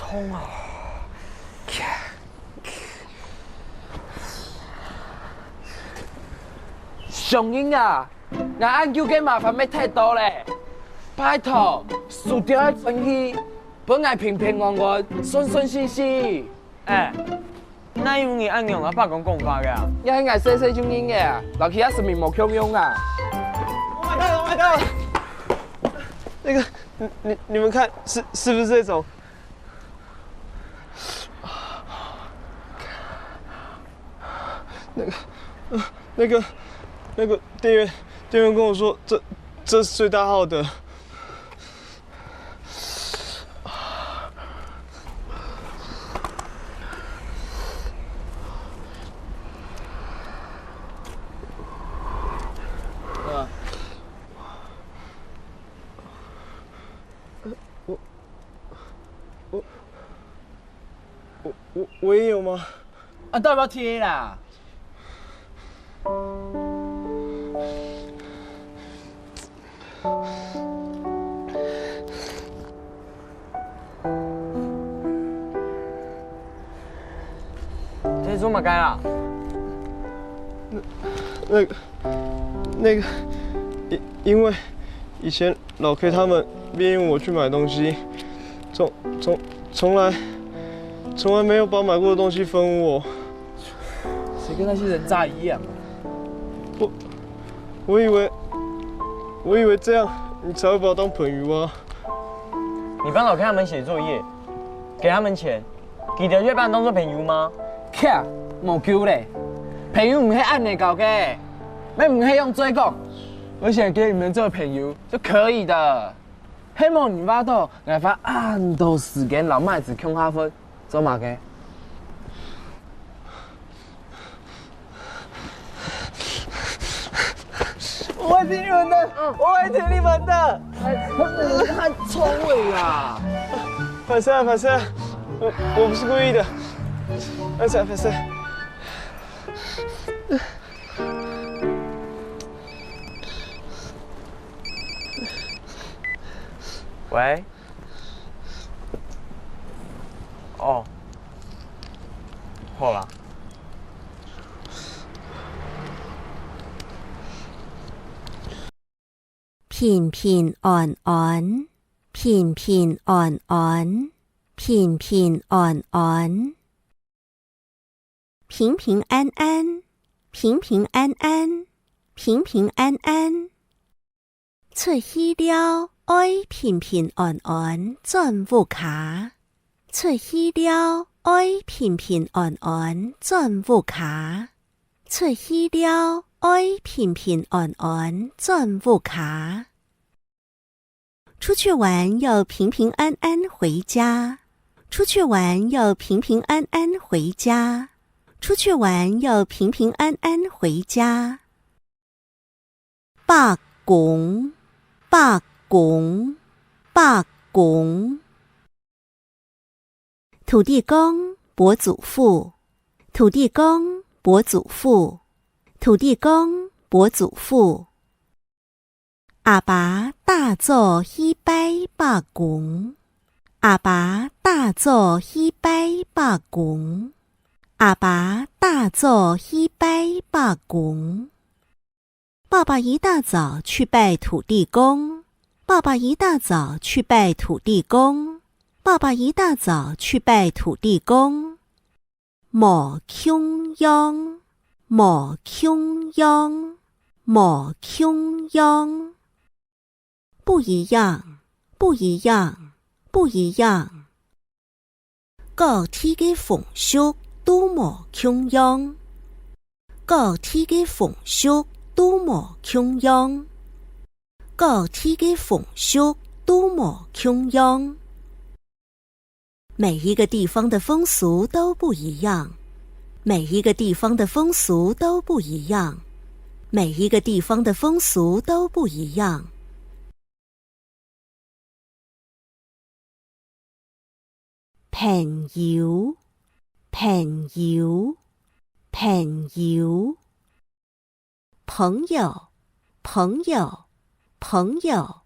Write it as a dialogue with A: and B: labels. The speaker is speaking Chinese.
A: 痛啊！上英啊，我按究嘅麻烦要太多咧，拜托，输掉嘅运气，本来平平安安、顺顺利利。
B: 哎，那用你按钮啊，爸讲讲法嘅啊？
A: 一喺我细细种英嘅啊，落去一时面冇强用啊。
C: Oh my god! Oh my god! 那个，你们看，是不是这种？那个店员跟我说，这是最大号的。我也有吗？
A: 啊，都要贴啦。
B: 这做嘛该啊？
C: 那个，因为以前老 K 他们边用我去买东西，从来没有把买过的东西分我。
A: 谁跟那些人渣一样？
C: 我以为这样你才会把我当朋友啊。
B: 你帮老 K 他们写作业，给他们钱，记得要把人当做朋友吗？
A: 卡，冇救咧，朋友唔系按你搞嘅，你唔系用嘴讲，我想跟你们做朋友就可以的。希望你把到我发按到时间老麦子穷下分，做嘛嘅？我会听你们的，我会听你们的。太聪明啦！
C: 反射，我不是故意的。反射。
B: 喂？哦，好啦。
D: 平平安安，平平安安，平平安安，平平安安，平平安安，平平安安。出去了，爱平平安安转屋卡；出去了，爱平平安安转屋卡；出去了，爱平平安安转屋卡。出去玩要平平安安回家，出去玩要平平安安回家，出去玩要平平安安回家。罢工，罢工，罢工。土地公伯祖父，土地公伯祖父，土地公伯祖父。阿爸大做一摆罢工，阿爸大做一摆罢工，阿爸大做一摆罢工。爸爸一大早去拜土地公，爸爸一大早去拜土地公，爸爸一大早去拜土地公。莫穷央，莫穷央，莫穷央。不一样，不一样，不一样。各体嘅风俗都无穷样，各体嘅风俗都无穷样，各体嘅风俗都无穷样。每一个地方的风俗都不一样，每一个地方的风俗都不一样，每一个地方的风俗都不一样。朋友，朋友，朋友，朋友，朋友，朋友。